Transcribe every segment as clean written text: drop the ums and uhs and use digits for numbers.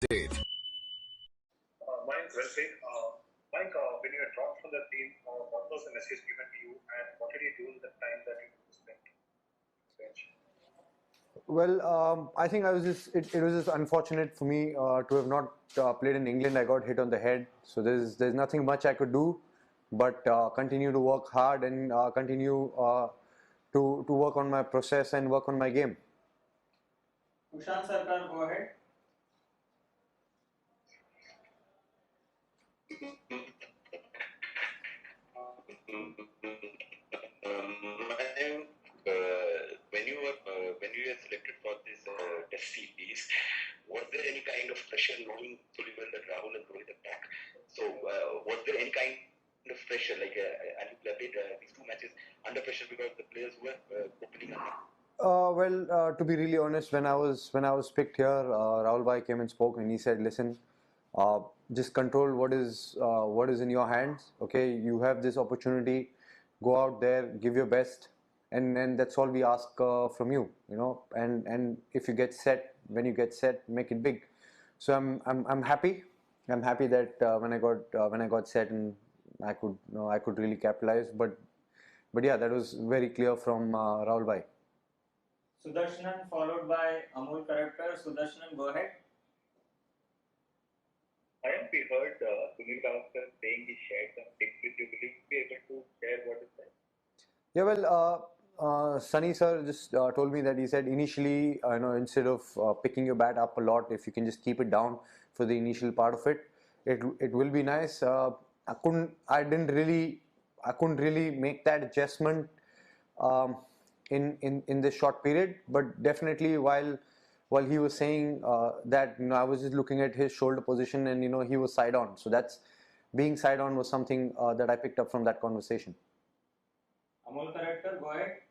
Date. Mike, well said. Mike, when you were dropped from the team, what was the message given to you, and what did you do in the time that you spent on the bench? Well, I think I was just it was just unfortunate for me to have not played in England. I got hit on the head, so there's nothing much I could do, but continue to work hard and continue to work on my process and work on my game. Ushan Sarkar, go ahead. Mayank, when you were selected for this test series, was there any kind of pressure knowing fully well that Rahul and Rohit attack? So was there any kind of pressure and you played these two matches under pressure because the players were opening up? To be really honest, when I was picked here, Rahul Bhai came and spoke, and he said, "Listen, just control what is in your hands. Okay, you have this opportunity. Go out there, give your best, and that's all we ask from you. You know, and if you get set, when you get set, make it big." So I'm happy. I'm happy that when I got set and I could really capitalize. But yeah, that was very clear from Rahul Bhai. Sudarshan followed by Amol Character. Sudarshan, go ahead. Mayank, we heard Sunil Gavaskar saying he shared some tips with you. Will you be able to share what is that? Yeah, well, Sunny sir just told me that he said initially, instead of picking your bat up a lot, if you can just keep it down for the initial part of it, it will be nice. I couldn't really make that adjustment um, in this short period, but definitely while he was saying that, I was just looking at his shoulder position, and he was side on. So that's being side on was something that I picked up from that conversation. Amol Character, go ahead.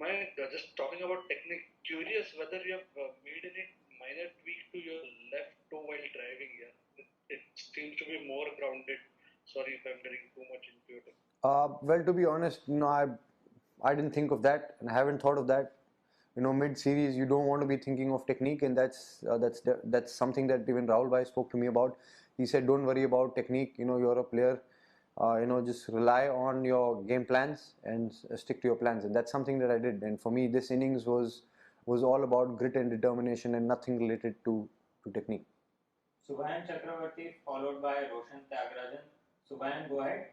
Mayank, just talking about technique, curious whether you have made any minor tweak to your left toe while driving here. It seems to be more grounded. Sorry if I'm getting too much into it. Well, to be honest, I didn't think of that, and I haven't thought of that. Mid-series, you don't want to be thinking of technique, and that's something that even Rahul Bhai spoke to me about. He said, "Don't worry about technique. You're a player. Just rely on your game plans and stick to your plans." And that's something that I did. And for me, this innings was all about grit and determination, and nothing related to technique. Subhayan Chakravarti followed by Roshan Tyagarajan. Subhayan, go ahead.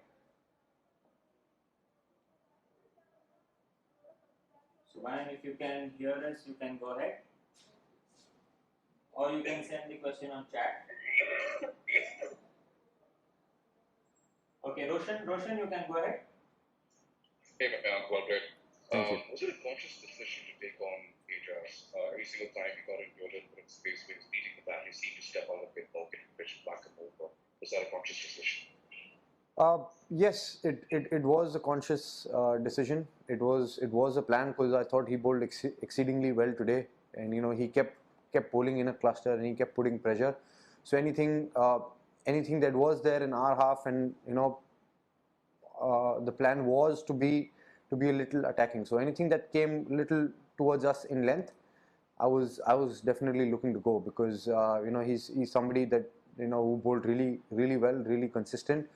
Subhayan, if you can hear us, you can go ahead. Or you can send the question on chat. Okay, Roshan, you can go ahead. Hey, well, great. Thank you. Was it a conscious decision to take on Ajas? Every single time you got into a little bit of space where he was beating the bat, you seemed to step out of it, poke it, pitch back and over. Was that a conscious decision? Yes, it was a conscious decision. It was a plan, because I thought he bowled exceedingly well today, and he kept bowling in a cluster, and he kept putting pressure. So anything that was there in our half, and the plan was to be a little attacking. So anything that came little towards us in length, I was definitely looking to go, because he's somebody that who bowled really well, really consistent.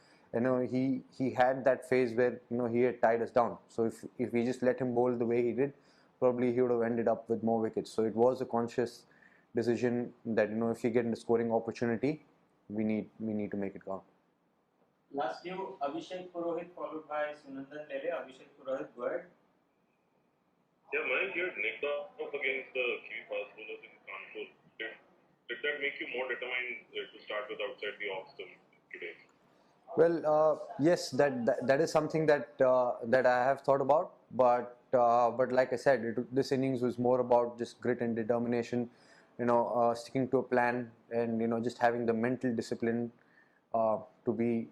He had that phase where he had tied us down. So if we just let him bowl the way he did, probably he would have ended up with more wickets. So it was a conscious decision that if you get in the scoring opportunity, we need to make it count. Last due, Abhishek Purohit followed by Sunandan Lele. Abhishek Purohit, go ahead. Yeah, Mayank, you had nicked off against the Kiwi fast bowlers in Kanpur. Did that make you more determined to start with outside the off stump today? Well, yes, that is something that I have thought about, but like I said, this innings was more about just grit and determination, sticking to a plan, and just having the mental discipline to be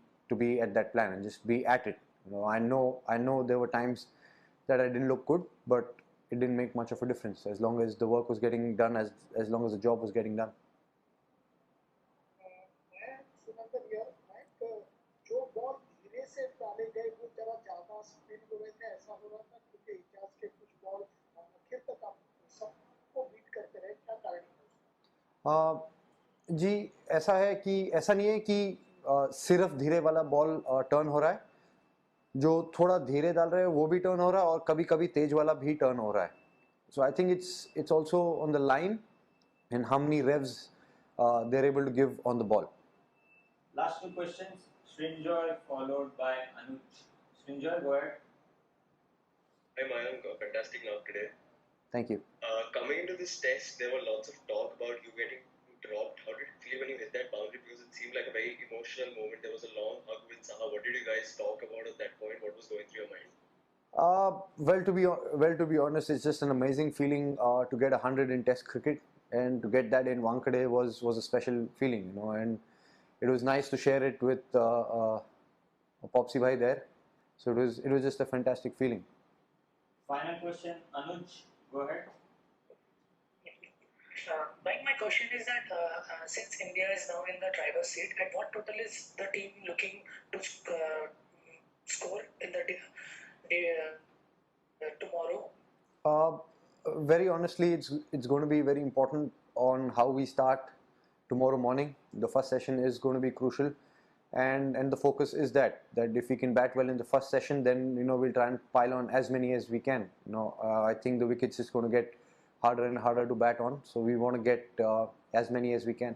at that plan and just be at it. I know there were times that I didn't look good, but it didn't make much of a difference as long as the work was getting done, as long as the job was getting done. मैं सुनंदन यार मैं जो ball धीरे से डाले गए वो जरा ज्यादा स्पिन हो रहे थे, ऐसा हो रहा था क्योंकि इतिहास के कुछ बॉल आखिर तक आप सबको बीट करते रहे, क्या कारण है? जी ऐसा है कि ऐसा नहीं है कि सिर्फ धीरे वाला बॉल टर्न हो रहा है, जो थोड़ा धीरे डाल रहे हैं वो भी टर्न हो रहा है और कभी कभी तेज वाला भी टर्न हो रहा है. So I think it's also on the line and how many revs they're able to give on the ball. Last two questions. Srinjoy followed by Anuj. Srinjoy, go ahead. Hi Mayank, fantastic knock today. Thank you. Coming into this test, there were lots of talk about you getting dropped. How did it feel when you hit that boundary? Because it seemed like a very emotional moment. There was a long hug with Saha. What did you guys talk about at that point? What was going through your mind? To be honest, it's just an amazing feeling to get 100 in Test cricket, and to get that in Wankhede was a special feeling, you know. And it was nice to share it with Popsy bhai there. So it was just a fantastic feeling. Final question, Anuj, go ahead. Mike, my question is that since India is now in the driver's seat, at what total is the team looking to score in the tomorrow? Very honestly, it's going to be very important on how we start tomorrow morning. The first session is going to be crucial, and the focus is that if we can bat well in the first session, then you know we'll try and pile on as many as we can. You know, I think the wickets is going to get harder and harder to bat on, so we want to get as many as we can.